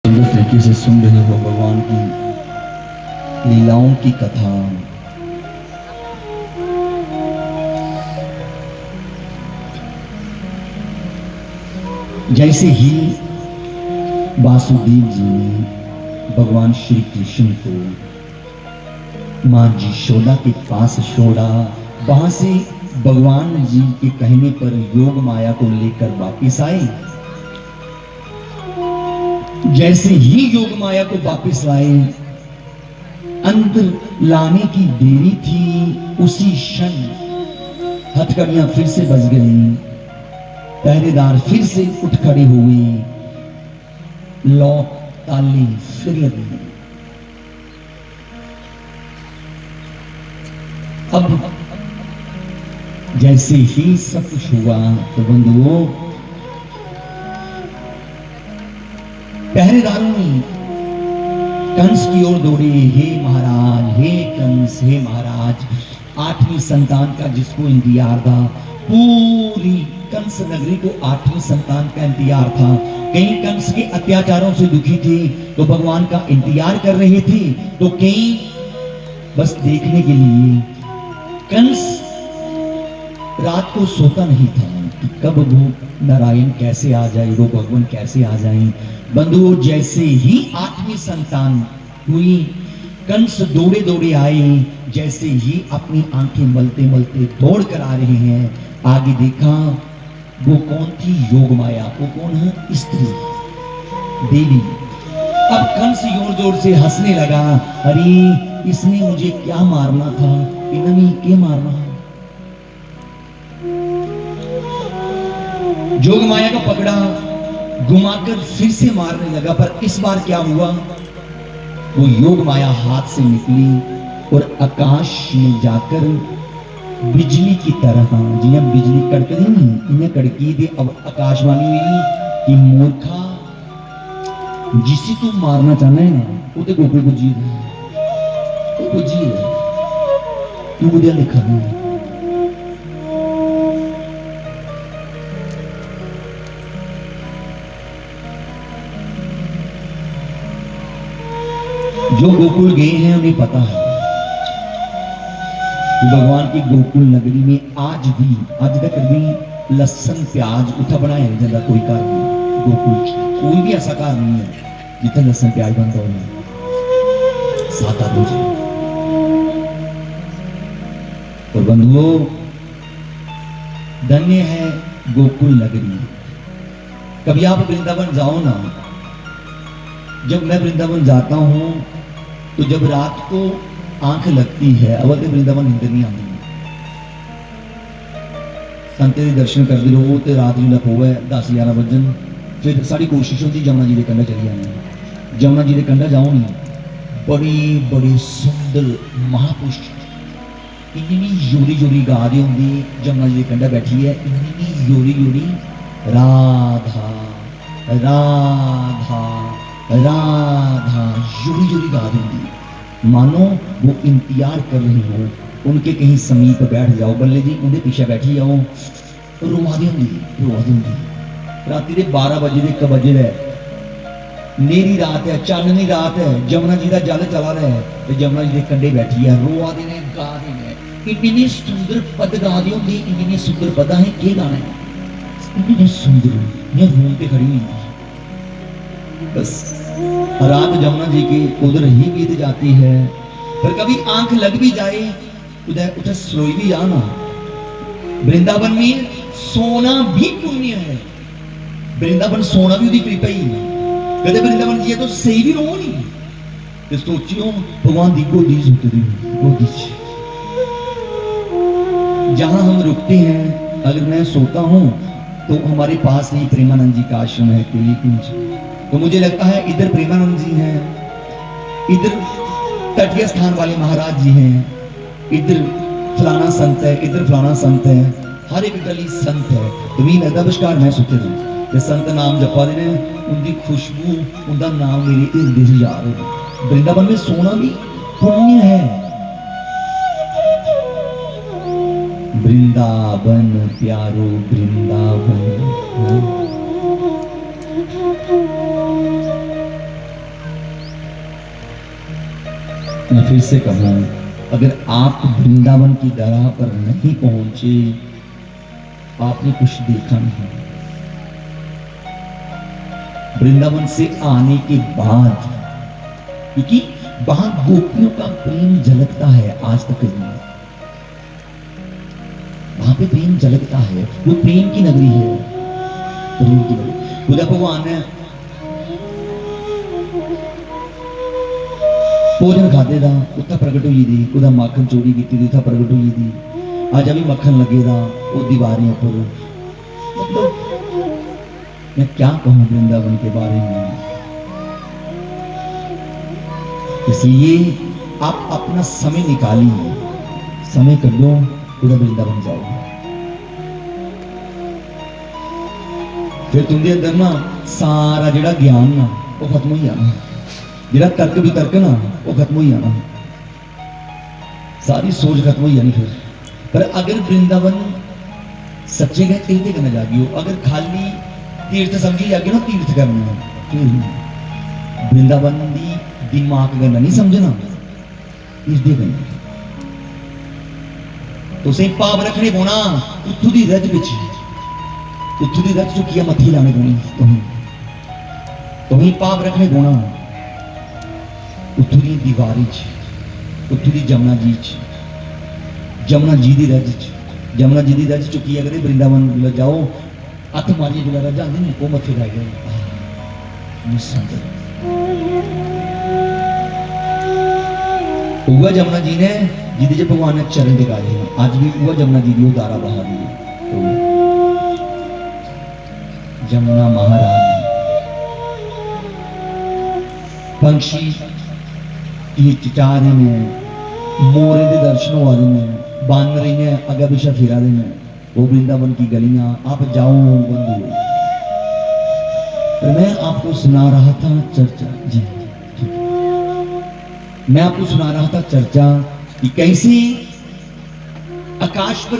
सुंदर तरीके से सुन रहे हो भगवान की लीलाओं की कथा। जैसे ही वासुदेव जी ने भगवान श्री कृष्ण को मां यशोदा के पास छोड़ा, वहां से भगवान जी के कहने पर योग माया को लेकर वापिस आए। जैसे ही योग माया को वापिस लाए, अंदर लाने की देरी थी, उसी क्षण हथकड़ियां फिर से बज गई, पहरेदार फिर से उठ खड़े हुए, लॉक ताली फिर लगी। अब जैसे ही सब कुछ हुआ तो बंधुओं, पहरेदारों ने कंस की ओर दौड़े। हे महाराज, हे कंस, हे महाराज, 8वीं संतान का जिसको इंतजार था, पूरी कंस नगरी को 8वीं संतान का इंतजार था। कई कंस के अत्याचारों से दुखी थे तो भगवान का इंतजार कर रहे थे, तो कई बस देखने के लिए। कंस रात को सोता नहीं था कि कब वो नारायण कैसे आ जाए, वो भगवान कैसे आ जाए। बंधुओं, जैसे ही 8वीं संतान हुई, कंस दौड़े दौड़े आए। जैसे ही अपनी आंखें मलते मलते दौड़ कर आ रहे हैं, आगे देखा वो कौन थी? योग माया। वो कौन है? स्त्री, देवी। अब कंस जोर जोर से हंसने लगा। अरे इसने मुझे क्या मारना था, इन्होंने क्या मारना। जोग माया को पकड़ा, घुमाकर फिर से मारने लगा, पर इस बार क्या हुआ? वो योग माया हाथ से निकली और आकाश में जाकर बिजली की तरह, जिन्हें बिजली कड़कदी नहीं, इन्हें कड़की दे। अब आकाशवाणी हुई कि मूर्खा, जिसे तू मारना चाहना है ना, वो तो गोकुल को जीत है, वो जी है, तू मुझे लिखा है। जो गोकुल गए हैं उन्हें पता है कि भगवान की गोकुल नगरी में आज तक भी लहसुन प्याज उठा बनाया नहीं जाता। कोई घर नहीं, गोकुल कोई भी ऐसा घर नहीं है जिथे लहसुन प्याज बनता हो, सादा भोजन। और बंधुओं, धन्य है गोकुल नगरी। कभी आप वृंदावन जाओ ना, जब मैं वृंदावन जाता हूं तो जब रात को आंख लगती है, अवल तो वृंदावन नींद नहीं आती, संते के दर्शन करते रहो तो रात जो होवे 10-11 बजन। फिर साड़ी कोशिश होती जमुना जी के कंढे चली जानी। जमुना जी के कंढे जाओ नी, बड़ी बड़ी सुंदर महापुरुष इन्नी जोरी जोरी गा रही होंगी। जमुना जी के कंढे बैठी है, इन्नी जोरी जोरी राधा राधा राधा जोरी जोरी गा देंगी, मानो वो इंतजार कर रही हो, उनके कहीं समीप बैठ जाओ। बल्ले जी उनके पीछे बैठी जाओ, रुवा दूंगी। राती के 12 बजे 1 बजे है, नेरी रात है, चांदनी रात है, जमुना जी का जल चला रहा है, तो जमुना जी के कंढे बैठी है, रुवा देने गा देने। इतनी सुंदर पद गा दी होंगी, इतनी सुंदर पद है, क्या गाना है, इतनी सुंदर, मैं रूम पे खड़ी हुई। बस रात जमुना जी की उधर ही बीत जाती है। पर कभी आंख लग भी जाए, उधर सोई भी जाना। वृंदावन में सोना भी पुण्य है, वृंदावन सोना भी कृपा ही। कहते वृंदावन जी तो सही भी रो नहीं, तो सोचियो भगवान दी गोदी उतरी गोदी। जहां हम रुकते हैं, अगर मैं सोता हूं तो हमारे पास ही प्रेमानंद जी का आश्रम है, केली कुंज। तो मुझे लगता है इधर प्रेमानंद जी हैं, इधर तटीय स्थान वाले महाराज जी हैं, इधर फलाना संत है, इधर फलाना संत है, हर एक गली संत है। तो मैं नमस्कार मैं सोचे थे संत नाम जपा देने, उनकी खुशबू, उनका नाम मेरे हृदय से जा रहे हो। वृंदावन में सोना भी पुण्य है। वृंदावन प्यारो वृंदावन, मैं फिर से कहूं, अगर आप वृंदावन की दरगाह पर नहीं पहुंचे, आपने कुछ देखा नहीं। वृंदावन से आने के बाद, क्योंकि वहां गोपियों का प्रेम झलकता है आज तक नहीं, वहां पे प्रेम झलकता है, वो प्रेम की नगरी है, प्रेम की नगरी। खुदा भगवान ने भोजन खाते था, उत्था प्रगट हुई थी, खुदा मक्खन चोरी की थी, उत्था प्रगट हुई थी। आज अभी मक्खन लगे था वो दीवारें पर। मतलब मैं क्या कहूं वृंदावन के बारे में। इसलिए आप अपना समय निकालिए, समय कर दो, पूरा वृंदावन जाओ। फिर तुम्हारे अंदर ना सारा जिहड़ा ज्ञान ना वो खत्म हो जाना, जिहड़ा तर्क भी तर्क ना वो खत्म हो जाना, सारी सोच खत्म हो जानी। फिर पर अगर वृंदावन सच्चे गए तीर्थ करना जागियो, अगर खाली तीर्थ समझी जागे ना तीर्थ करना, फिर वृंदावन दी दिमाग करना नहीं समझना, तीर्थ करना। तो सही पाप रखने पौना, उत्थू दी रज विच, उत्थू दी रज चुकी है मत्थी लाने पौनी, तुम्हें पाप रखने पौना, उत्थू दी दीवारी च, उत्थू दी जमुना जी च, जमुना जी दी रज च, जमुना जी दी रज चुकी है। अगर वृंदावन जाओ, हथ मारिए जो रज आती नहीं, वो मत्थे ला गए। वह जमुना जी ने जिदे भगवान ने चरण टिकाए हैं, आज भी वह जमुना जी की धारा बहा दी है। जमुना महारानी पंछी चिचा रहे हैं, मोरे के दर्शन हो रहे हैं, बन रही हैं, अगर पिछा फिरा रहे हैं। वो वृंदावन की गलियां आप जाओ बंधु। तो मैं आपको सुना रहा था चर्चा, जी मैं आपको सुना रहा था चर्चा कि कैसे आकाश पर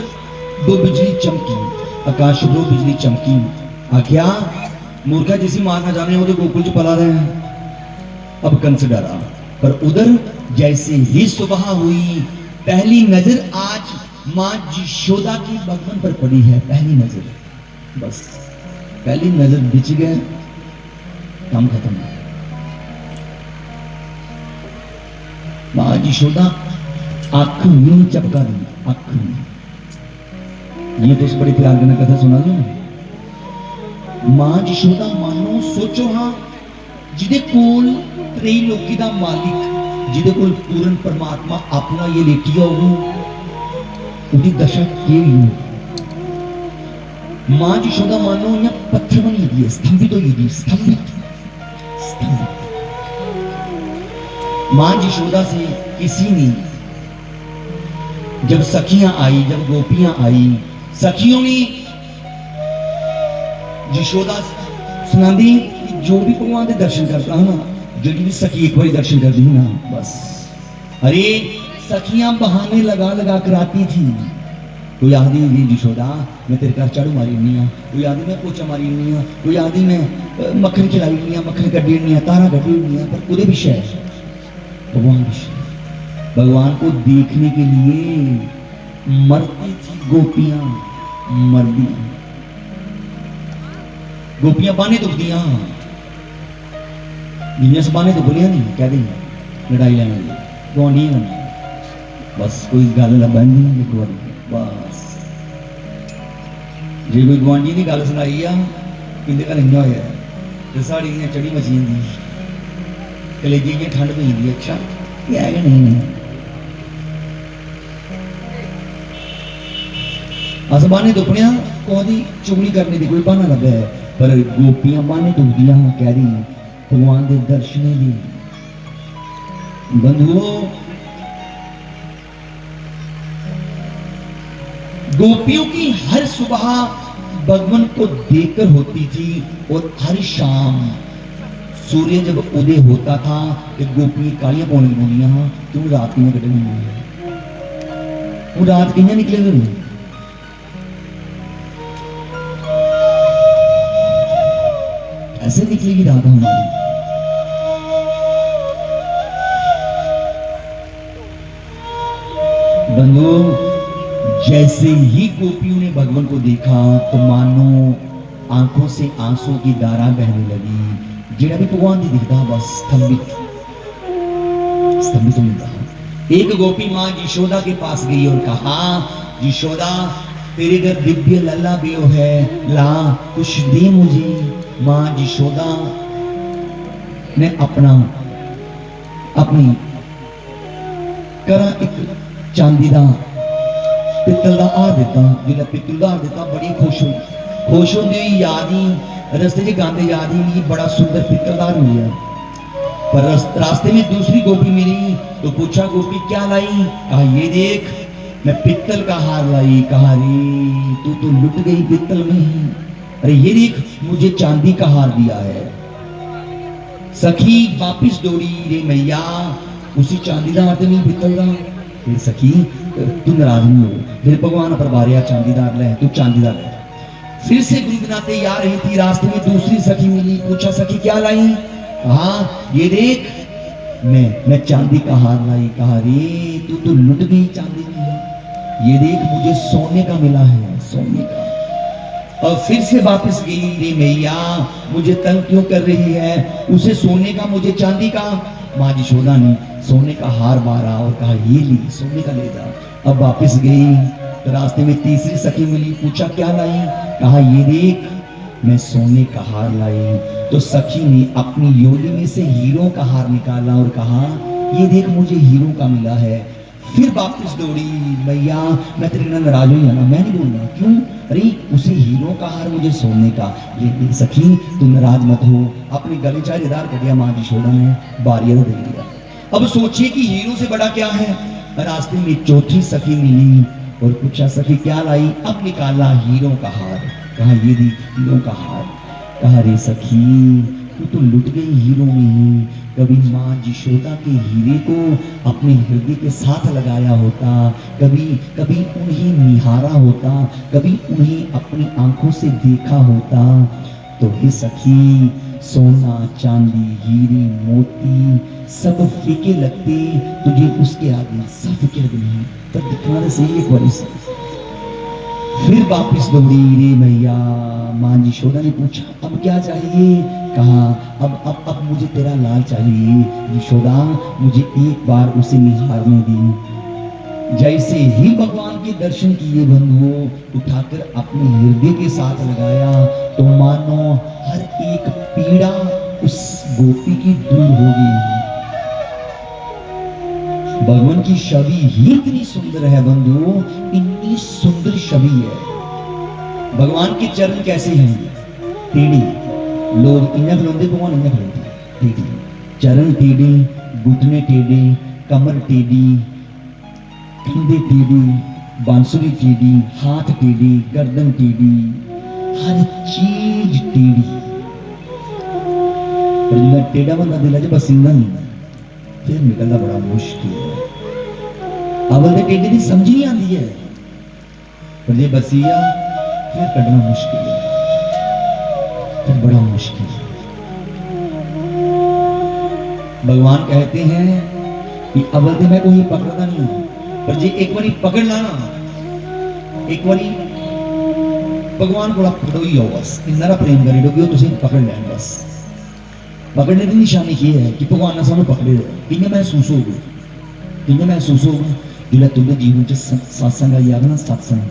दो बिजली चमकी, आकाश पर दो बिजली चमकी। आख्या मूर्खा जिसी मारना जाने वो तो गोकुल च पला रहे हैं, अब कंस डरा। पर उधर जैसे ही सुबह हुई, पहली नजर आज मां यशोदा की भगवान पर पड़ी है। पहली नजर, बस पहली नजर बिछ गए, काम खत्म। मां यशोदा आंख यूं चपका दी, आंख। ये तो उस बड़ी प्यार की कथा सुना दो। मां यशोदा मानो सोचो हाँ, जिदे कोल त्रैलोकी दा मालिक, जिदे कोल पूर्ण परमात्मा अपना ये लेटिया हो, उदी दशा के हो। मां यशोदा मानो या पत्थर बनी दी है, स्तंभित हो गई, स्तंभित स्तंभित। मां यशोदा से किसी ने, जब सखियां आई, जब गोपियां आई, सखियों ने यशोदा सुनांदी जो भी भगवान के दर्शन करता है ना, जो भी सखी एक बार दर्शन कर दी ना, बस अरे सखियां बहाने लगा लगा कर आती थी। कोई आदि यशोदा मैं तेरे घर झाड़ू मारी नहीं, कोई आदि मैं पोचा मारी नहीं, कोई आदि मैं मक्खन खिलाई नहीं, मक्खन कटी नहीं, तारा कटी नहीं। पर पूरे विषय भगवान विषय, भगवान को देखने के लिए मरती थी गोपियां, मरदी गोपियां बाने दुखदियां, जिन्हें बाने तो बोलिया नहीं, कह दी लड़ाई लेना गुआढ़ी होनी, बस कोई गल लभन नहीं एक बार, बस जो कोई गुआढ़ी की गल सुनाई आ कि घर इं होया तो साड़ी चढ़ी मची जाती, कलेजे की ठंड पी जाती। अच्छा ये है कि नहीं? अस बाने दुखने कौदी चुगली करने की कोई बहाना लभ्या है, पर गोपियां बाने दुखदियां कह रही भगवान के दर्शने दी। बंधुओं, गोपियों की हर सुबह भगवान को देखकर होती थी, और हर शाम सूर्य जब उदय होता था एक गोपी कालियां पौने लगनिया, क्यों रात में कटनी है, वो रात किया निकले गई। ऐसे निकलेगी रात हमारी। जैसे ही गोपियों ने भगवान को देखा तो मानो आंखों से आंसू की धारा बहने लगी। जेड़ा भी भगवान दी दिखता बस स्तंभित स्तंभित होता। एक गोपी मां यशोदा के पास गई और कहा, यशोदा तेरे घर दिव्य लल्ला भी है, ला कुछ दे मुझे। मां यशोदा ने अपनी करा एक चांदी दा पित्तल दा हार दिता। जिला पित्तल दा हार दिता बड़ी खुश होंदी हुई याद ही रस्ते च गांदे याद ही मिगी बड़ा सुंदर पित्तल दा हार मिला। पर रास्ते में दूसरी गोपी मिली तो पूछा, गोपी क्या लाई? कहा, ये देख मैं पित्तल का हार लाई। कहा, रे तू तो लुट गई पित्तल में ही। अरे ये देख मुझे चांदी का हार दिया है। सखी वापिस दौड़ी, रे मैया उसी चांदी का हार तो नहीं पित्तल का। फिर सखी तू नाराज नहीं हो, फिर भगवान पर बारिया चांदीदार ले, तू चांदीदार ले। फिर से गुनगुनाते आ रही थी, रास्ते में दूसरी सखी मिली। पूछा, सखी क्या लाई? कहा, ये देख मैं चांदी का हार लाई। कहा, रे तू तो लुट गई चांदी में। ये देख मुझे सोने का मिला है, सोने का। और फिर से वापस गई, रे मैया मुझे तंग क्यों कर रही है? उसे सोने का मुझे चांदी का। माँ यशोदा ने सोने का हार मारा और कहा, ये ली सोने का ले जा। अब वापस गई तो रास्ते में तीसरी सखी मिली। पूछा, क्या लाई? कहा, ये देख मैं सोने का हार लाई। तो सखी ने अपनी योली में से हीरों का हार निकाला और कहा, ये देख मुझे हीरों का मिला है। फिर वापस दौड़ी, मैया मैं तेरे नाल नाराज हुई ना, मैं नहीं बोलना। क्यों? अरे उसे हीरों का हार मुझे सोने का। लेकिन सखी तू नाराज मत हो। अपनी गले चारेदार कर दिया माँ यशोदा ने, बारिया दे दिया। अब सोचिए कि हीरो से बड़ा क्या है। रास्ते में चौथी सखी मिली और पूछा, सखी क्या लाई? अब निकाला हीरों का हार। कहा, ये दी हीरों का हार। कहा, रे सखी तू तो लुट गई हीरो में ही। कभी माँ यशोदा के हीरे को अपने हृदय के साथ लगाया होता, कभी उन्हें निहारा होता, कभी उन्हें अपनी आंखों से देखा होता, तो हे सखी सोना चांदी हीरे मोती सब फीके लगते तुझे उसके आगे, सब फीके लगने। तब दिखना सही एक बार से। फिर वापिस दौड़ी, रे मैया माँ यशोदा ने पूछा, अब क्या चाहिए? कहा, अब मुझे तेरा लाल चाहिए। यशोदा मुझे एक बार उसे निहारने दी। जैसे ही भगवान के दर्शन किए बंधुओं, उठाकर अपने हृदय के साथ लगाया तो मानो हर एक पीड़ा उस गोपी की दूर हो गई। भगवान की छवि ही इतनी सुंदर है बंधुओं, इतनी सुंदर छवि है। भगवान के चरण कैसे हैं? टेढ़े, लोग इन्हें खिलाते, भगवान इन्हें खिलाते, टेढ़े चरण, टेढ़े घुटने, टेढ़े कमर, टेढ़ी कंधे, टेढ़ी बांसुरी, टेढ़ी हाथ, टेढ़ी गर्दन, टेढ़ी हर चीज टेढ़ी। पर जब टेढ़ा बंदा दिला च पसीना नहीं फिर निकलना बड़ा मुश्किल है। अवल तो टेढ़ी की समझ नहीं आती है, पर जे बसिया फिर कढ़ना मुश्किल है, फिर बड़ा मुश्किल है। भगवान कहते हैं कि अवल तो मैं कोई पकड़ता नहीं हूं, पर जे एक बारी पकड़ लाना, एक बारी भगवान को पकड़ो ही हो, बस इन्ना प्रेम करी डोगी तुम पकड़ लैन। बस पकड़ने की निशानी ये है कि भगवान ने सानू पकड़े। कियां महसूस होगा, कियां महसूस होगा जिला तुझे जीवन च सत्संग आई आग ना, सत्संग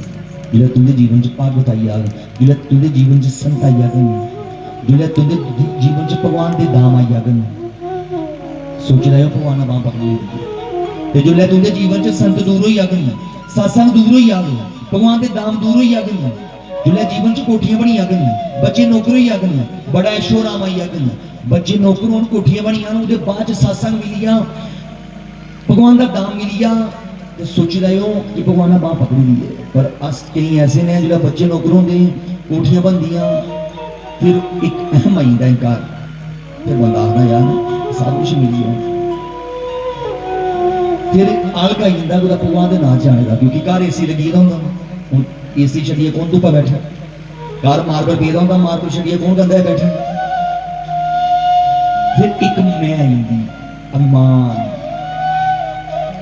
जिला तुझे जीवन च भागवत आई आग, जिला तुझे जीवन च संत आई आगन, जिला तुझे जीवन च भगवान के धाम आई आगन। सोच रहे हो भगवान ने बांह पकड़ी, जिला तुझे जीवन च संत दूर ही आगन, सत्संग दूर ही आग, भगवान के धाम दूर ही आगन, जिला जीवन च कोठियां बनी आगन, बच्चे नौकर ही आगन, बड़ा ऐशोराम आई आगन, बच्चे नौकर होन, कोठियां बनिया, उसके बाद सत्संग मिलिया, भगवान का दाम मिलिया, तो सोच रहे हो कि भगवान ने बांह पकड़ी दी है। पर अस कई ऐसे ने जो बच्चे नौकर होंगे, कोठियां बनदियां, फिर एक अहम आई दा इनकार, फिर बंदा आखदा यार सब कुछ मिली है, फिर आलक आई जंदा कि भगवान के नाम च आने का, क्योंकि घर एसी लगी दा हुंदा, हुण एसी छड्डिए कौन धुप्पा बैठा, घर मार्बल पेदा हुंदा, मार्बल छड्डिए कौन गंदा बैठा। फिर एक मैं आई दी, अभिमान,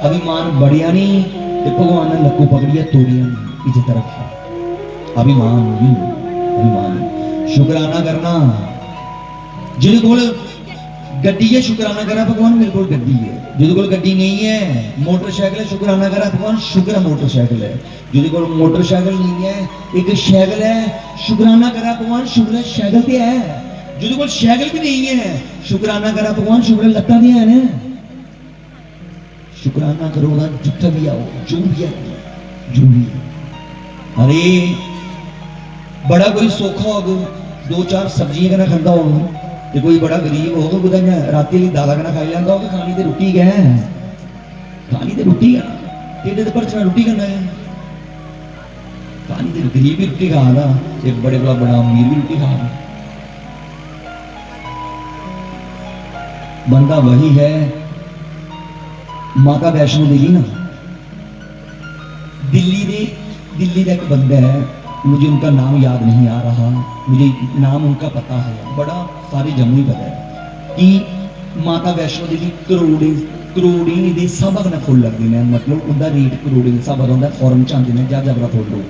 अभिमान बढ़िया नहीं तो भगवान ने लक्कू पकड़िया तोड़िया इज्जत रखा। अभिमान नहीं, अभिमान नहीं। शुक्राना करना, जिहदे कोल गड्डी है शुक्राना करा भगवान मेरे को गड्डी है। जिहदे कोल गड्डी नहीं है मोटरसाइकिल है शुक्राना करा भगवान शुक्र मोटरसाइकिल है। जिहदे कोल मोटरसाइकिल नहीं है एक साइकिल है शुक्राना करा भगवान शुक्र साइकिल ते है। जिहदे कोल साइकिल भी नहीं है शुक्राना करा भगवान शुक्र लत्तां ते है ना। शुक्राना करो ना जितना भी आओ जो भी है जो भी है। अरे बड़ा कोई सौखा होगा दो चार सब्जियां कना खांदा होगा ते कोई बड़ा गरीब होगा कुछ राती ली दाला कना खाई लैंदा होगा। खानी ते रोटी गै खानी ते रोटी है ढिड ते भरचना रोटी करना है। खानी ते गरीब भी रोटी खा रहा एक बड़े कोला बड़ा अमीर भी रोटी खा रहा। बंदा वही है माता वैष्णो देवी ना दिल्ली का एक बंदा है मुझे उनका नाम याद नहीं आ रहा। मुझे नाम उनका पता है बड़ा सारे जम्मू ही पता है कि माता वैष्णो देवी करोड़े दे सबक ने फुल लगते हैं। मतलब उनका रेट करोड़े के सबक होता है। फॉरन च आते हैं जा जबरा फुल लो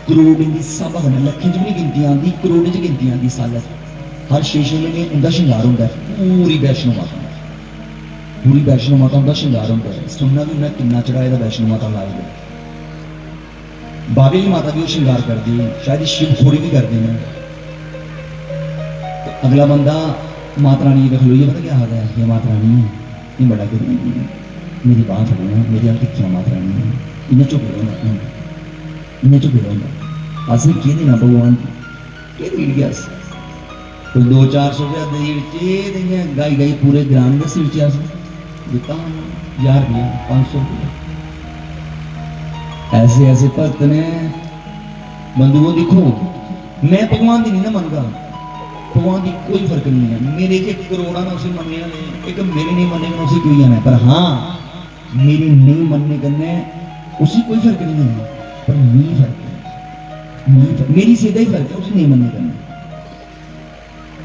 करोड़े की सबक ने लखें च भी नहीं गिनती आती करोड़े च गिनती आती साल। हर 6 महीने उनका श्रृंगार होता है पूरी वैष्णो माता पूरी वैष्णो माता उनका श्रृंगार होता है। सुनना भी उन्हें कितना चढ़ाए दा वैष्णो माता लाए दे बाबे की माता भी वो श्रृंगार करती है शायद शिव खोड़ी भी करते हैं। तो अगला बंदा माता रानी के खलोइए पता क्या हाल है ये माता रानी ये बड़ा गरीब है मेरी बात हो मेरे हाल दिखिया माता रानी इन्हें चुप रहो इन्हें चुप रहो अस कि देना भगवान के देड़ गया कोई 200-400 रुपया गाई गाई पूरे ग्राम दस दिता 1000 रुपया 500 रुपया। ऐसे ऐसे भक्त ने बंधुओं देखो मैं भगवान की नहीं ना मनता भगवान की कोई फर्क नहीं है। मेरे के करोड़ा ने उसे मनने एक मेरे नहीं मनने का उसे कोई आना है। पर हाँ मेरे नहीं मनने करने उसी कोई फर्क नहीं है पर मेरी फर्क है मेरी सीधा ही फर्क है उसे नहीं मनने करने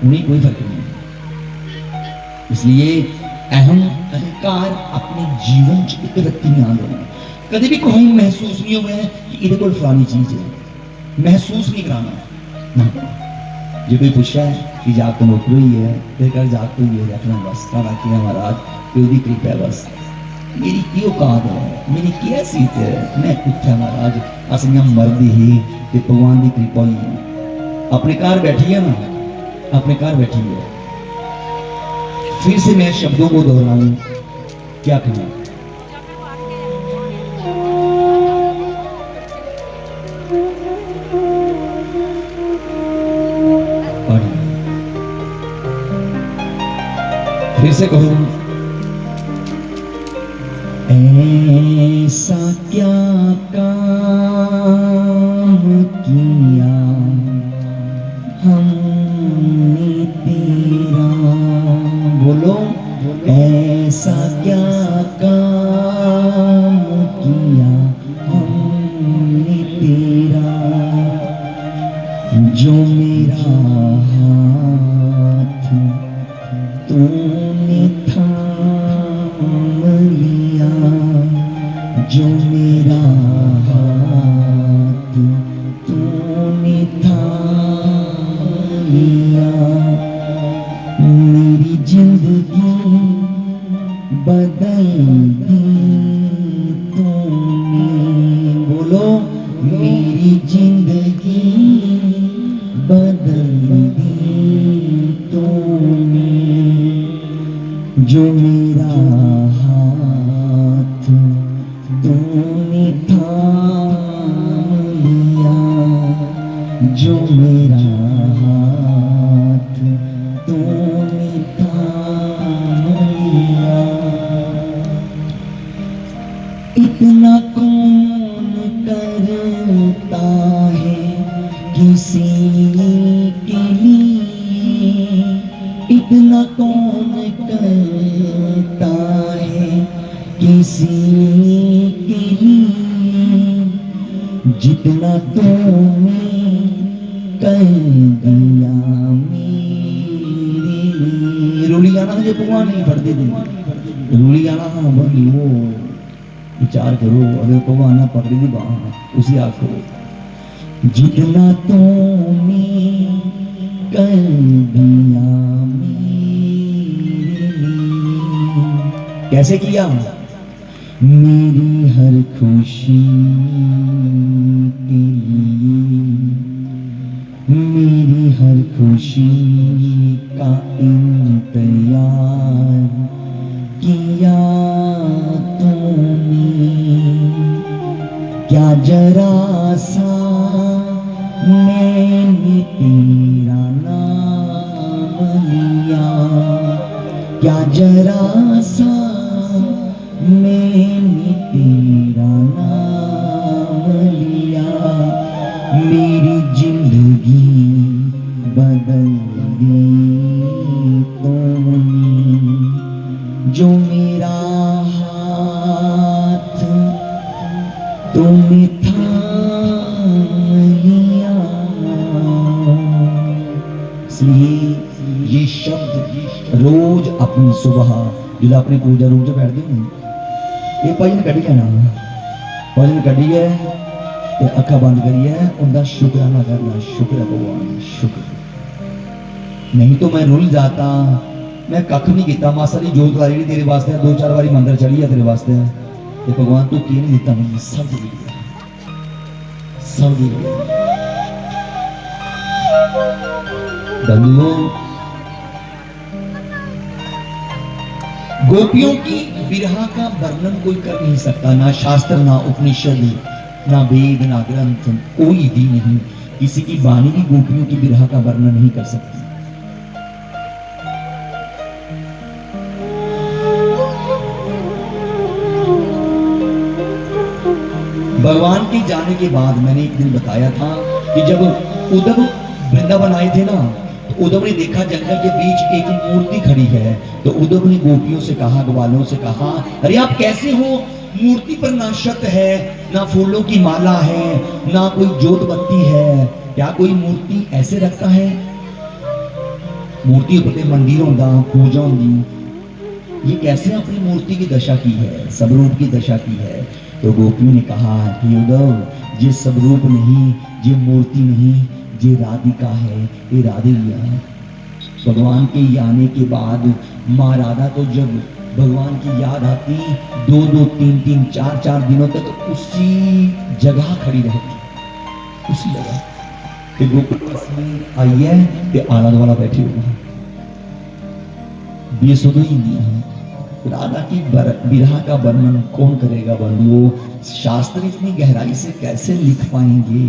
उन्हें कोई फर्क नहीं है। इसलिए अहंकार अपने जीवन च एक व्यक्ति में आ गया कभी भी कोई महसूस नहीं हुआ है कि ये कोई फलानी चीज है महसूस नहीं कराना ना। जो कोई पूछा है कि जाग तो नौकरी ही है फिर कर जाग तो ही है रखना बस सारा किया महाराज कोई कृपा है बस मेरी की औकात है मेरी की हैसियत है मैं कुछ है महाराज असलियां मर्द ही ते भगवान की कृपा ही अपने घर बैठी है ना अपने घर बैठी है। फिर से मैं शब्दों को दोहराऊं क्या कहना फिर से कहूं ऐसा क्या काम किया हमने तेरा बोलो ऐसा क्या काम किया हमने तेरा जो मेरा हाथ तूने थाम लिया जो मेरा हाथ तूने थाम लिया मेरी जिंदगी बदल दी तूने बोलो मेरी जिंदगी बदल दी तूने जो मेरा हाथ तूने थाम लिया जो मेरा हाथ तूने थाम लिया। इतना कौन करता है किसी के लिए इतना कौन करता है किसी के लिए जितना तूने कर दिया मेरे लिए। रुली गाना जो भगवान नहीं पढ़ते थे रुली गाना बनी वो विचार करो, अगर भगवान ने पकड़ी दी बाह उसी आखो जितना तुमने कर दिया मेरे लिए। कैसे किया? मेरी हर खुशी के लिए, मेरी हर खुशी का इंतजार किया तूने। क्या जरा सा मैंने तेरा नाम लिया, क्या जरा सा मैंने तेरा नाम लिया। मेरी जिंदगी बदल दी तूने, जो मेरा हाथ तूने थाम लिया। इसलिए ये शब्द रोज अपनी सुबह जो अपनी पूजा रूम से बैठते हैं, ये भाई ने कड़ी लेना, भाई ने कड़ी है तो अखा बंद करिए, उनका शुक्राना करना, शुक्र है भगवान, शुक्र। नहीं तो मैं रुल जाता, मैं कख नहीं किया, मासा की जोत लाई तेरे वास्ते, 2-4 बारी मंदिर चढ़ी है तेरे वास्ते, ते भगवान तू की नहीं दिता मैंने, सब दे दिया, सब दे दिया। बंधुओं, गोपियों की विरह का वर्णन कोई कर नहीं सकता, ना शास्त्र, ना उपनिषद, ना वेद, ना ग्रंथ, कोई भी नहीं, किसी की वाणी भी गोपियों की विरह का वर्णन नहीं कर सकती। भगवान के जाने के बाद मैंने एक दिन बताया था कि जब उद्धव वृंदावन आए थे ना, तो उद्धव ने देखा जंगल के बीच एक मूर्ति खड़ी है, तो उद्धव ने गोपियों से कहा, ग्वालों से कहा, अरे आप कैसे हो? मूर्ति पर ना शत है, ना फूलों की माला है, ना कोई जोत बत्ती है, क्या कोई मूर्ति ऐसे रखता है? मूर्ति पर मंदिर होगा, पूजा होगी, ये कैसे अपनी मूर्ति की दशा की है, स्वरूप की दशा की है? तो गोपियों ने कहा कि उद्धव ये स्वरूप नहीं, ये मूर्ति नहीं, ये राधिका है, ये राधे लिया। भगवान के आने के बाद माँ राधा तो जब भगवान की याद आती, 2-2, 3-3, 4-4 दिनों तक उसी जगह खड़ी रहती, उसी जगह। गोकुल आई है ते आला द्वाला बैठे हुए, बेसुध ही नहीं है। राधा की विरह का वर्णन कौन करेगा बंधुओं? शास्त्र इतनी गहराई से कैसे लिख पाएंगे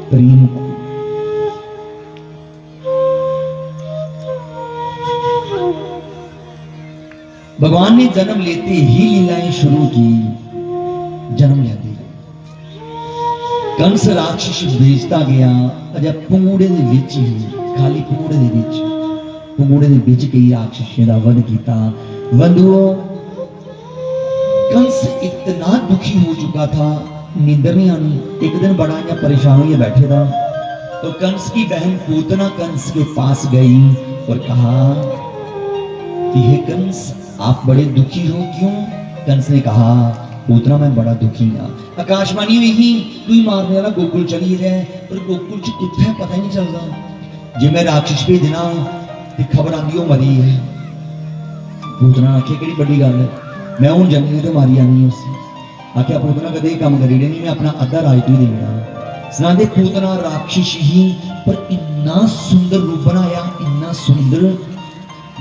प्रेम को? भगवान ने जन्म लेते ही लीलाएं शुरू की। जन्म लेते कंस राक्षस भेजता गया, अजा पंगूड़े दे विच ही, खाली पंगूड़े दे विच, पंगूड़े दे विच कई राक्षसों दा वध कीता। बंधुओं, कंस इतना दुखी हो चुका था, नींदर नहीं आनी। एक दिन बड़ा या परेशान हुए बैठे था, तो कंस की बहन पूतना कंस के पास गई और कहा कि हे कंस, आप बड़े दुखी हो क्यों? कंस ने कहा, पूतना मैं बड़ा दुखी हाँ। आकाशवाणी हुई ही तू ही मारने वाला गोकुल चली है, पर गोकुल च कुत्ते है पता ही नहीं चलता। जे मैं राक्षस भेजना ते खबर आंदी ओ मरी है। पूतना आखे केड़ी बड़ी गल है, मैं हूं जन्नी तो मारी आनी उसे। आख्या पूतना कदे काम करी नहीं, मैं अपना अद्धा राज तू देना। सुनाते पूतना राक्षस ही, पर इन्ना सुंदर रूप बनाया, इन्ना सुंदर।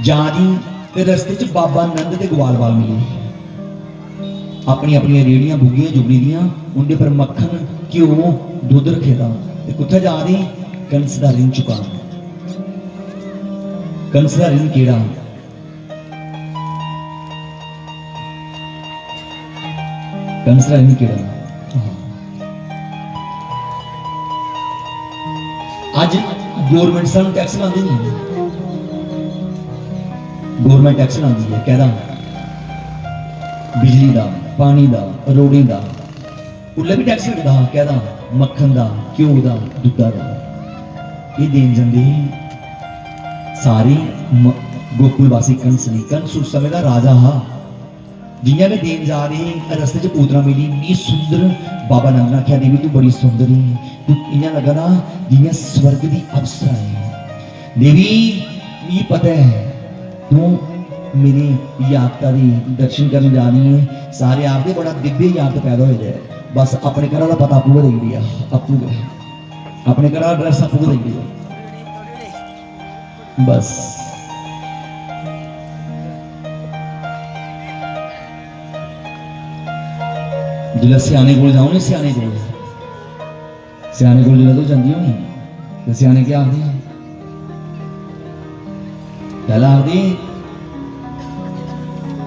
जारी ते रस्ते च बाबा नंद ते ग्वालवाल मिले, अपनी अपनी रेड़ियां बुगियां जुगड़ी दियां, उनके पर मक्खन घ्यो दुध रखे था। कुत्थे जा रही? कंस दा ऋण चुका। कंस दा ऋण केड़ा? कंस दा ऋण केड़ा? आज गवर्नमेंट सानू टैक्स लाती नहीं, गवर्नमेंट टैक्स लाती है, कहदा बिजली दा, पानी दा, रोड़ी दा, उल्ले भी टैक्स लगदा, कहदा मक्खन दा, घ्यो दा, दुधा दा। ये देन जांदे सारी गोकुलवासी कंस नहीं। कंस उस समय का राजा हा, जियां मैं देन जा रही रस्ते च पूतना मिली इन्नी सुंदर। बाबा नंद ने आख्या देवी तू बड़ी सुंदर है, तू इयां लगा ना जियां स्वर्ग की अप्सरा है। देवी ये पता है तू मेरी यात्रा की दर्शन करने जानी है। सारे आपके बड़ा दिव्य याद पैदा हो जाए, बस अपने घर का पता आपू दे दिया, आपू अपने घर का एड्रैस आपू दे दिया बस। जिला सियाने को जाओ नहीं, सियाने को जिला तो जाती हो नहीं तो सियाने क्या आखते हैं, पहला आखते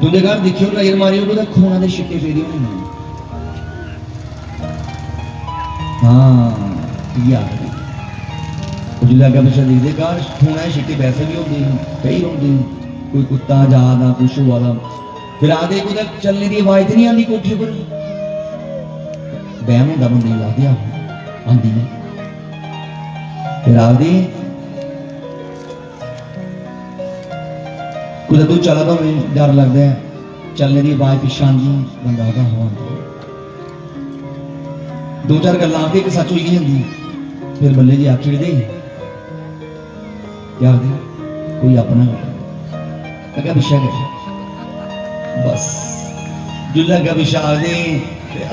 तुझे घर देखियो नजर मारियो तो खूना के छिट्टे फेरे होने। हाँ ये आखते जिला अगर पिछले देखते घर खूना के छिट्टे वैसे भी होते कई होते, कोई कुत्ता जादा कुछ हुआ था फिर आखते कुछ चलने की आवाज तो नहीं आती कोठी पर, बहम होंगे बंदे आखते आती है। फिर आखते कुछ तू चला तो मैं डर लगता है, चलने की आवाज पिछा आती बंदा आता हाँ दो चार गल् आखते एक सच हुई जाती, फिर बल्ले जी आखी दे क्या आखते कोई अपना अगर पिछा कर बस जुल्ला अगर पिछा आखते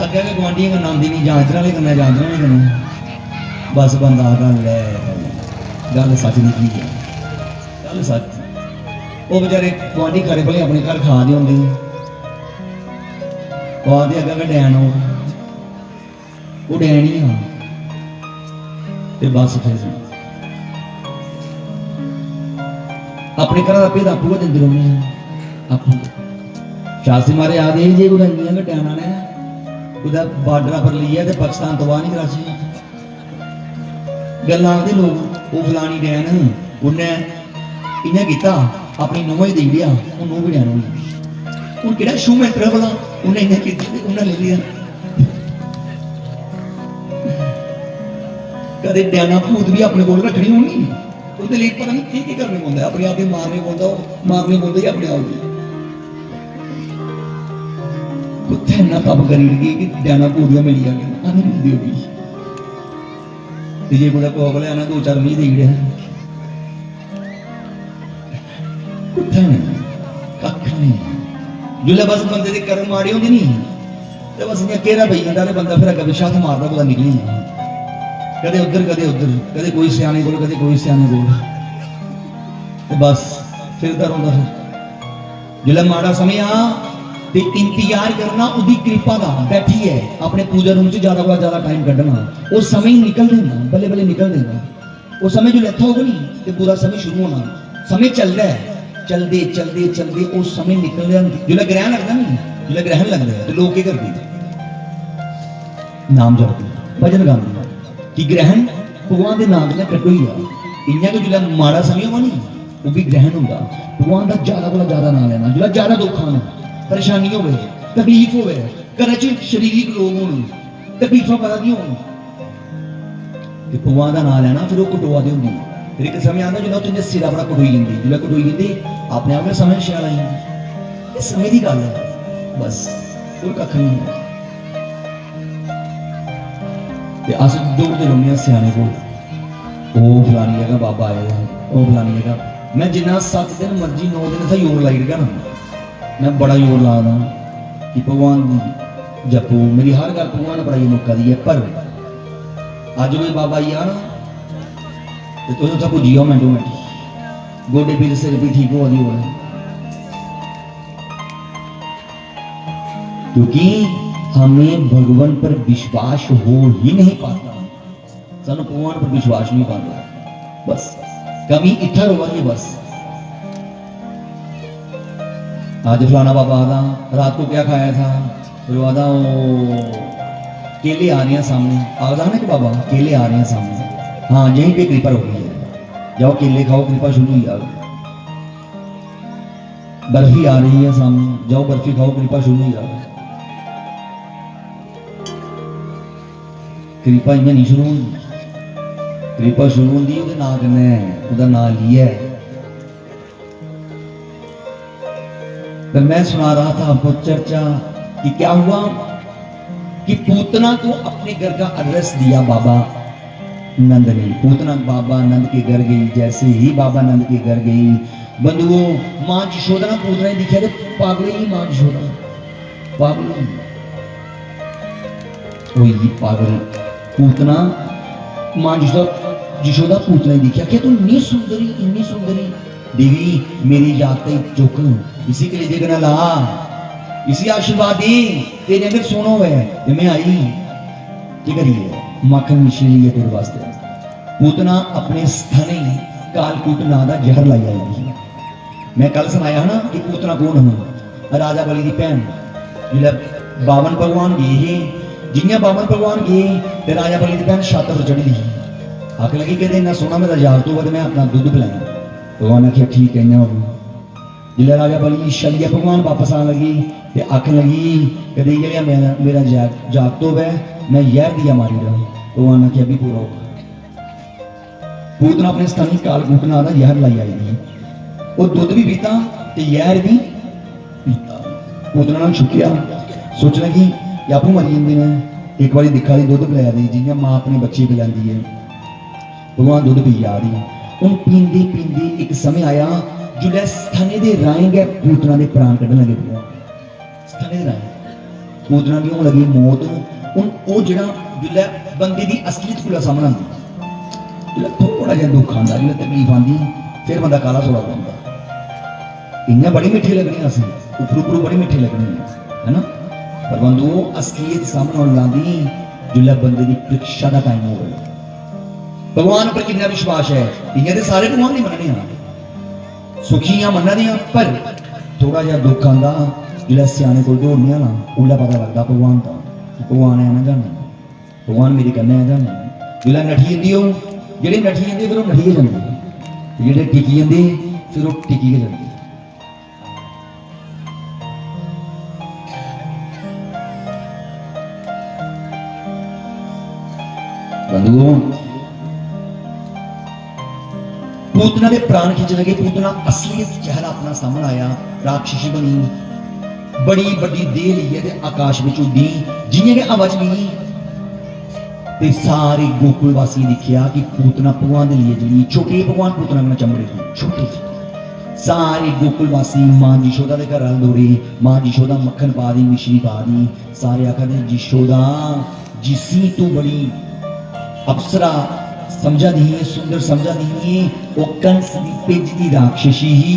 अगर गुआढ़ियों का नाम नहीं जानचना नहीं करना, जानचना नहीं करना बस बंदा गल सच निकली है, गल सच। वो बेचारे गुआढ़ी खड़े भले अपने घर खा दे होंगे आते अगर डैन हो वो डैन ही हाँ तो बस फिर अपने घर का भेद आपू देंगे रहोने आपू। शास्त्री मारे आदे जे कुछ इंनियां डैना ने उधर बार्डर पर लिया तो पाकिस्तान तो बाहर नहीं कराची गल्लां आखदे लोग वो फलानी डैन उन्हें इन्हें किया अपनी नूंह ही दे दिया, वो नूंह भी डैन हो गई। हूँ कि शू मैंटर भला उन्हें इन्हें किया उन्हें ले लिया। कदे डैना भूत भी अपने को रखनी होनी उसके लिए पता नहीं की करने पौंदा, अपने आप ही मारने पौंदा ही अपने आप ही कुत्ते इन्ना कम करी गई कि डैना भूतियां मिली जाए मिलती होगी जे कुछ कोक लिया दो चार भी देई कुत्ते कख नहीं जिसले बस बंदे की कर्म माड़ी होंगी नहीं तो बस इं घेरा पी जाता तो बंदा फिर अगर पिछा हथ मारता पता निकली कदे उधर कदे कोई सियाने को कदे कोई सियाने को बस फिरता रहा फिर जिसले माड़ा समय आ ते इंतजार करना उसकी कृपा का बैठी है अपने पूजा रूम से ज्यादा ज्यादा टाइम कढ़ना वो समय निकल देना बल्ले बल्ले निकल देना वो समय जो लेता होगा नहीं तो पूरा समय शुरू होना समय चल रहा है चलते चलते चलते वो समय निकल रहा जो ग्रहण लगता नहीं जो ग्रहण लगता है तो लोग क्या करते नाम जपते भजन गाते कि ग्रहण भगवान के नाम से कटो ही आ इं जो माड़ा समय होगा नहीं वो भी ग्रहण होगा भगवान का ज्यादा नाम लेना जो ज्यादा दुख आना परेशानी हो तकलीफ हो घर शरीरिक लोग हो तकलीफा पता नहीं हो भगवान का नाम लेना फिर वो कटोआ दे होंगी फिर एक समय आता जो तुझे सिरा बड़ा कटोई जाती जो कटोई जाती अपने आप में समय शैल आई जाती समय की गल है बस कोई कख नहीं अस दौड़ते रहने सियाने को वो फलानी जगह बाबा आए वो फलानी जगह मैं जिन्ना 7 दिन मर्जी 9 दिन था जोर लाई रखा ना मैं बड़ा जोर ला रहा कि भगवान जपो मेरी हर गल भगवान ने बड़ा मौका दी है पर अज कोई बाबा आई आ तो तुम उत्थे पुजी आओ मिनटों मिनट गोडे पीड़ सिर भी ठीक हो दी हो क्योंकि हमें भगवान पर विश्वास हो ही नहीं पाता सानू भगवान पर विश्वास नहीं पाता बस कमी इतना रोवांगे बस आज फलाना बाबा आदा रात को क्या खाया था फिर वो आदा वो केले आ रहे हैं सामने आदा ना कि बाबा केले आ रहे हैं सामने हाँ यहीं पे कृपा हो गई है जाओ केले खाओ कृपा शुरू हुई जाओ बर्फी आ रही है सामने जाओ बर्फी खाओ कृपा शुरू हुई जाओ कृपा इं नहीं शुरू होती कृपा शुरू होती वो ना कन्नै ना लिया तो मैं सुना रहा था आपको चर्चा कि क्या हुआ कि पूतना को अपने घर का एड्रेस दिया बाबा नंद ने। पूतना बाबा नंद के घर गई। जैसे ही बाबा नंद के घर गई, बंधुओं, मां यशोदा ने पूतना ही दिखा, पागल ही मां यशोदा, पागल कोई पागल पूतना। मां यशोदा पूतना ही दिखा, क्या तू इतनी सुंदरी देवी, मेरी जाते चुक, इसी के लिए देखना ला, इसी आशीर्वाद दी, तेरे अंदर सोना हुआ है, तो मैं आई क्या करिए, मक्खन मिश्री है तेरे वास्ते। पूतना अपने स्थाने कालकूट ना दा जहर लाई आई। मैं कल सुनाया ना कि पूतना कौन है, राजा बली की भैन। जब बावन भगवान गए, जिन्हें बावन भगवान गए तो राजा बली की भैन छत पर चढ़ी दी, आख लगी कहते इन्ना सोना मेरा यार तो मैं अपना दुध पिलाया। भगवान आखिया ठीक है ना। जिले राजा बली शलिया भगवान वापस आने लगी ते आखन लगी कदे ये मेरा जाग तो वह मैं यह दिया मारी रहा। भगवान आखिया भी पूरा होगा। पूतना अपने स्थानी कालकूट ना दा जहर लाई आई, वो दुध भी पीता ते जहर भी पीता। पूतना ने चुकिया, सोच लगी कि आपू मरी जाते हैं, एक बार दिखा दी दुध पिलाया दी, जिन्हें मां अपने बच्चे पिलाती है। भगवान दुध पी जा रही, उन पींदे पींदे एक समय आया जुले स्थाने दे राएं गए पूतना दे प्राण कढ़न लगे। स्थाने दे राएं पूतना की होने लगी मौत। उन ओ जिहड़ा जुले बंदे दी असलियत कोला सामने आंदी, जुले थोड़ा जिहा दुख आंदा, जुले तकलीफ आंदी, फिर बंदा काला सोला पांदा। इन्हें बड़ी मिठी लगनी असीं, उपरू बड़ी मिठी लगनी है ना, पर बंदो असलियत सामने आउण लांदी जुले बंदे दी परीक्षा दा टाइम होवे। भगवान पर कितना विश्वास है, इन्हें तो सारे भगवान नहीं मनने, सुखियां मन्ना दियां, पर थोड़ा जिहा दुख आंदा जिला सियाने को दौड़ने ना, उल्ला पता लगता भगवान का, भगवान है ना जाना, भगवान मेरी करने है जाना। जिला नठी जाती हो, जेडे नठी जाते फिर वो नठी जाते, जेडे टिकी जाते फिर वो टिकी जाते। बंधुओं, पूतना के प्राण खिंच लगे। पूतना असली चेहरा अपना सामने आया, राक्षसी बनी, बड़ी बड़ी देह ली ते आकाश में उड़ी, जिन्हें के आवाज नहीं ते सारे गोकुल वासी दिखिया कि पूतना भगवान के लिए जी छोटे भगवान पूतना में चमड़े थे छोटे सारे गोकुल वासी मां यशोदा के घर दौड़े। मां यशोदा मक्खन पा दी, मिश्री पा दी, सारे आखर यशोदा जिसी तू बड़ी अप्सरा समझा नहीं है, सुंदर समझा नहीं है, वो कंस दी पेज दी राक्षसी ही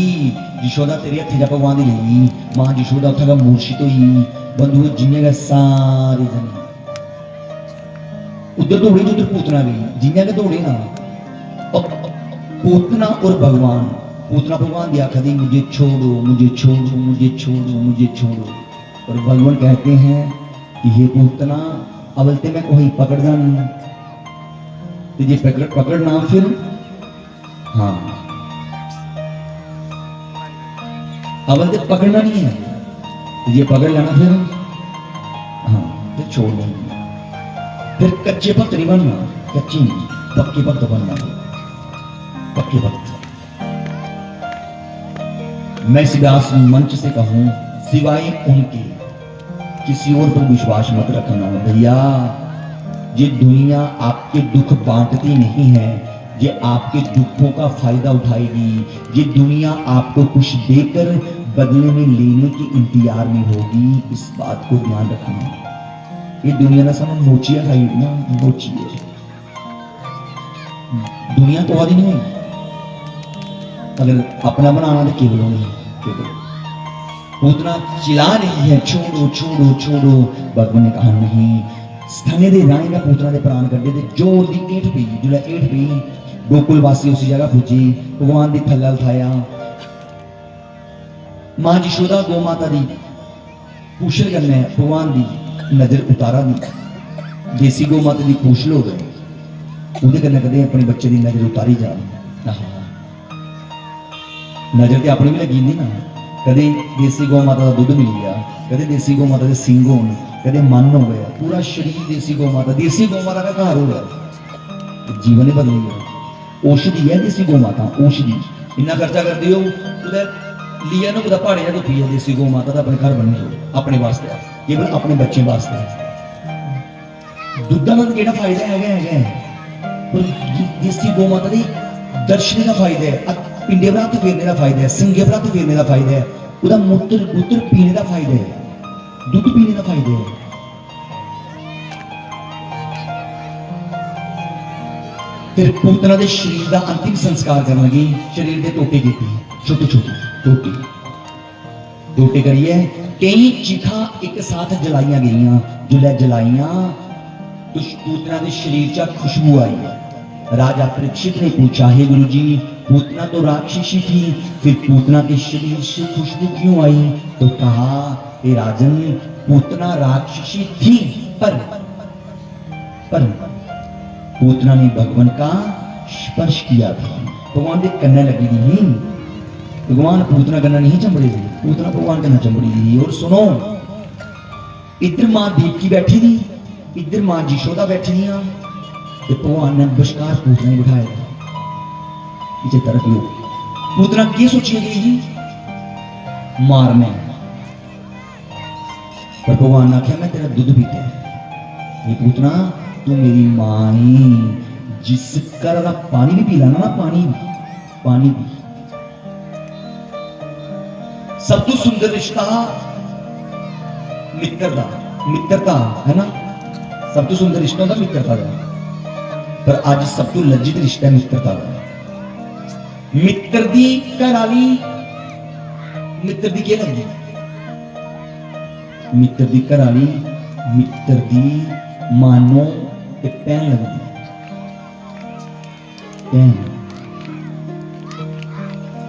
यशोदा तेरे हथे जा भगवान दी लई। मां यशोदा उठा का मूर्छित हुई। बंधुओं, जिन्हें सारे जने उधर दौड़े उधर पूतना गई, जिन्हें के दौड़े ना पूतना और भगवान। पूतना भगवान दी आखा दी मुझे छोड़ो, मुझे छोड़ो, मुझे छोड़ो, मुझे छोड़ो। और भगवान कहते हैं कि हे पूतना, अवलते मैं कोई पकड़ना नहीं, तुझे पकड़ना फिर हाँ अवल तो पकड़ना नहीं है, तुझे पकड़ लेना फिर हाँ फिर छोड़ देंगे। फिर कच्चे भक्त नहीं बनना, कच्ची नहीं, पक्के भक्त बनना, पक्के भक्त। मैं इस व्यास मंच से कहूं, सिवाय उनके किसी और पर विश्वास मत रखना भैया। ये दुनिया आपके दुख बांटती नहीं है, ये आपके दुखों का फायदा उठाएगी। ये दुनिया आपको कुछ देकर बदले में लेने के इंतजार में होगी, इस बात को ध्यान रखना। ये दुनिया ना समझ मोचिया खाई ना, मोचिया दुनिया तो आदि नहीं, अगर अपना बनाना तो केवल नहीं, केवल उतना चिल्ला रही है छोड़ो छोड़ो छोड़ो। भगवान ने कहा नहीं, स्थाने दे राय का पूतना दे प्राण कर दे। जोर दी ईट पई, जुला ईट पई, गोकुल वासी उसी जगह पूजी, भगवान दी थल्ला उठाया। मां यशोदा गौ माता दी पूछल करने भगवान दी नजर उतारा दी। देसी गौ माता दी पूछ लो गए, उहदे कन्ने कदे अपने बच्चे दी नजर उतारी जा। नजर ते अपनी भी लगी नहीं ना, कदे देसी गौ माता का दुध मिल गया, कदे देसी गौ माता के सिंग होने, कदे मन हो गया, पूरा शरीर देसी गौ माता का घर हो गया, जीवन ही बदल गया। औषधि है देसी गौ माता, औषधि। इन्ना खर्चा कर दियो, लिया ना ਉਹਦਾ ਪਹਾੜੇ ਜਾਂ ਪੀਆ ਦੇਸੀ ਗੋ ਮਾਤਾ ਦਾ ਆਪਣੇ ਘਰ ਬਣੇ ਜੋ ਆਪਣੇ ਵਾਸਤੇ ਕੇਵਲ ਆਪਣੇ ਬੱਚੇ ਵਾਸਤੇ ਦੁੱਧਾਂ ਦਾ ਕਿਹੜਾ ਫਾਇਦਾ ਹੈਗਾ ਪਰ ਦੇਸੀ ਗੋ ਮਾਤਾ ਦੀ ਦਰਸ਼ਨ ਦਾ ਫਾਇਦਾ ਹੈ ਪਿੰਡੇ ਬਰਾ ਤੇ ਫੇਰਨੇ ਦਾ ਫਾਇਦਾ ਹੈ ਸਿੰਗੇ ਬਰਾ ਤੇ ਫੇਰਨੇ ਦਾ ਫਾਇਦਾ ਹੈ ਉਹਦਾ ਮੂਤਰ ਪੀਣੇ ਦਾ ਫਾਇਦਾ ਹੈ ਦੁੱਧ ਪੀਣੇ ਦਾ ਫਾਇਦਾ ਹੈ फिर पूतना के शरीर का अंतिम संस्कार करने लगी शरीर के टोटे किए छोटे छोटे टोटे करिए कई चिखा एक साथ जलाइया गई जो जलाइया तो पूतना के शरीर च खुशबू आई राजा परीक्षित ने पूछा हे गुरु जी पूतना तो राक्षसी थी फिर पूतना के शरीर से खुशबू क्यों आई तो कहा हे राजन पूतना राक्षसी थी पर पूतना ने भगवान का स्पर्श किया था भगवान के कन्ने लगी थी भगवान पूतना कन्ना नहीं चंबड़ी थी पूतना भगवान कन्ना चंबड़ी थी और सुनो इधर मां दीपकी बैठी थी इधर मां यशोदा बैठी थी तो भगवान ने बशकार पूतना ही बिठाया था पीछे तरफ लोग पूतना की सोची गई थी मारने पर भगवान ने आख्या मैं तेरा दूध पीता है ये पूतना तू मेरी मां ही जिस कर पानी भी पी लाना ना पानी भी सब तो सुंदर रिश्ता मित्रता है ना सब तो सुंदर रिश्ता होता मित्रता का पर आज सब तो लज्जित रिश्ता है मित्रता का मित्र दी घर वाली मित्र दी क्या लगी मित्र दी घर वाली मित्र दी मानो एक पैन लगती पैन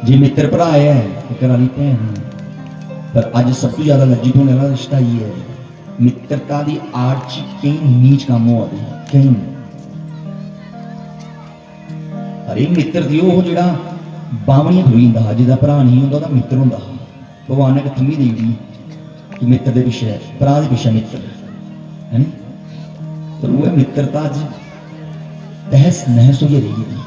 जी मित्र भरा है कराली भैन पर अज सब तो ज्यादा लज्जित होने वाला रिश्ता ही है मित्रता की आड़ च कई नीच काम हो रही कई अरे मित्र दी वो जो बावणियां खलोई जाता जिसका भरा नहीं होंदा मित्र होंदा भगवान ने थम्मी दी कि मित्र के पिछे भरा के पिछे मित्र है पर वो मित्रता तहस नहस हो रही थी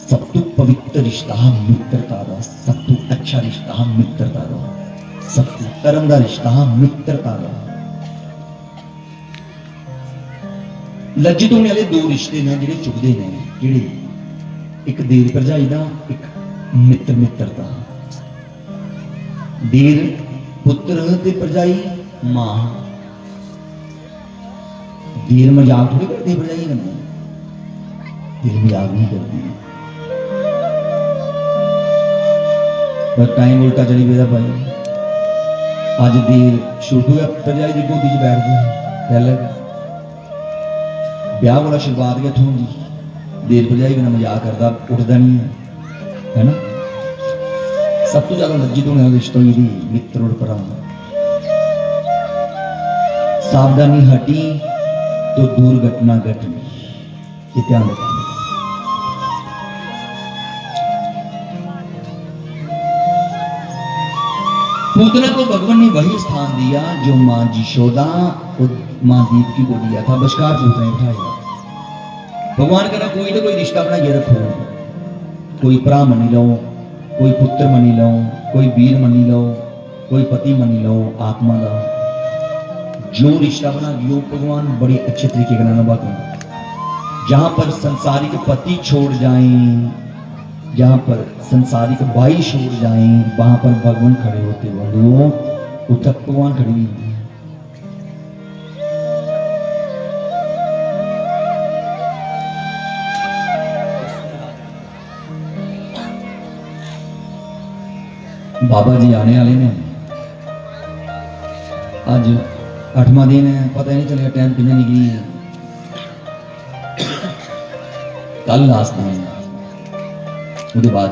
सब तो पवित्र रिश्ता मित्रता का सब तो अच्छा रिश्ता मित्रता का सब तो कर्म का रिश्ता मित्रता का लज्जित होने वाले दो रिश्ते ने जिहड़े चुभदे ने जिहड़े एक देर भरजाई का एक मित्रता देर पुत्र ते भरजाई मां देर मजाक थोड़ी करती भरजाई करती देर मजाक नहीं करती पर टाइम उल्टा चली पेदा भाई अज देर छोटू भरजाई की गोदी च बैठ गई पहले ब्याह वाला शुरुआत के इत्थों दी देर भरजाई बिना मजाक करता उठता नहीं है ना सब तो ज्यादा लज्जित होने वाला रिश्ता मेरी मित्र और भरा सावधानी हटी तो दुर्घटना घटी ये ध्यान रखना पूतना को भगवान ने वही स्थान दिया जो मां यशोदा और मां दीपकी को दिया था बशकार पूतना ने उठाया भगवान कहना कोई ना कोई रिश्ता बनाइए रखो कोई भरा मनी लो कोई पुत्र मनी लो कोई वीर मनी लो कोई पति मनी लो आत्मा का जो रिश्ता बना जो भगवान बड़े अच्छे तरीके का निभाते हैं जहां पर संसारिक पति छोड़ जाएं जहां पर संसारिक भाई छोड़ जाएं वहां पर भगवान खड़े होते बोलो उतक भगवान खड़ी हुई बाबा जी आने वाले ने आज 8वां दिन है पता ही नहीं चलेगा टाइम कितने निकली है कल लास्ट दिन उसके बाद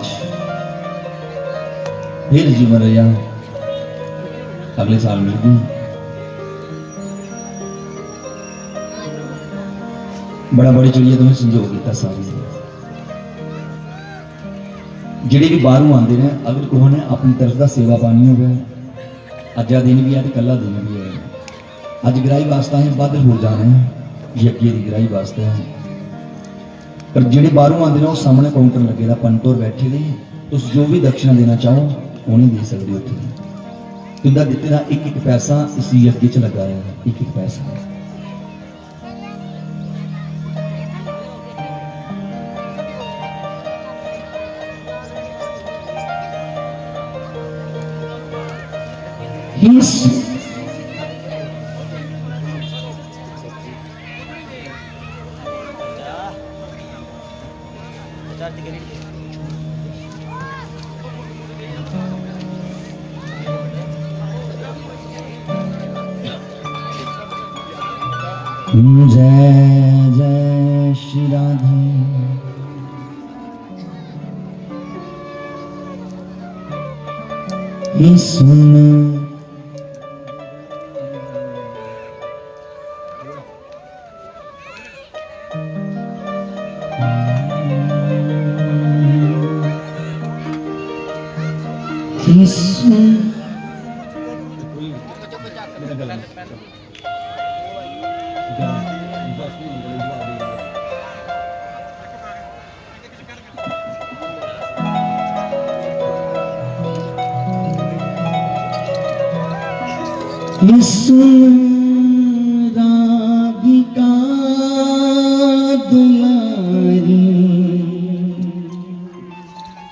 फिर जीवन रहा अगले साल मिलती बड़ा बड़ी चिड़िया तुम्हें संजोग किया सारी जिहड़े भी बाहरों आते हैं अगर कोई ने अपनी तरफ का सेवा पानी हो अज का दिन भी है तो कला दिन भी है अज गिराई वास्ते अं बादल हो जाने यज्ञ की गिराई वास्ते पर ਜਿਹੜੇ ਬਾਹਰੋਂ ਆਉਂਦੇ ਨੇ ਉਹ ਸਾਹਮਣੇ ਕਾਊਂਟਰ ਲੱਗੇ ਦਾ ਪੰਟੋਰ ਬੈਠੇ ਨੇ ਤੁਸੀਂ ਜੋ ਵੀ ਦਕਸ਼ਨਾ ਦੇਣਾ ਚਾਹੋ ਉਹ ਨਹੀਂ ਦੇ ਸਕਦੇ ਉੱਥੇ तुंदा दिते दा एक एक पैसा इसी यज्ञ च लगाया है एक एक पैसा जय जय श्री राधे सुन सुन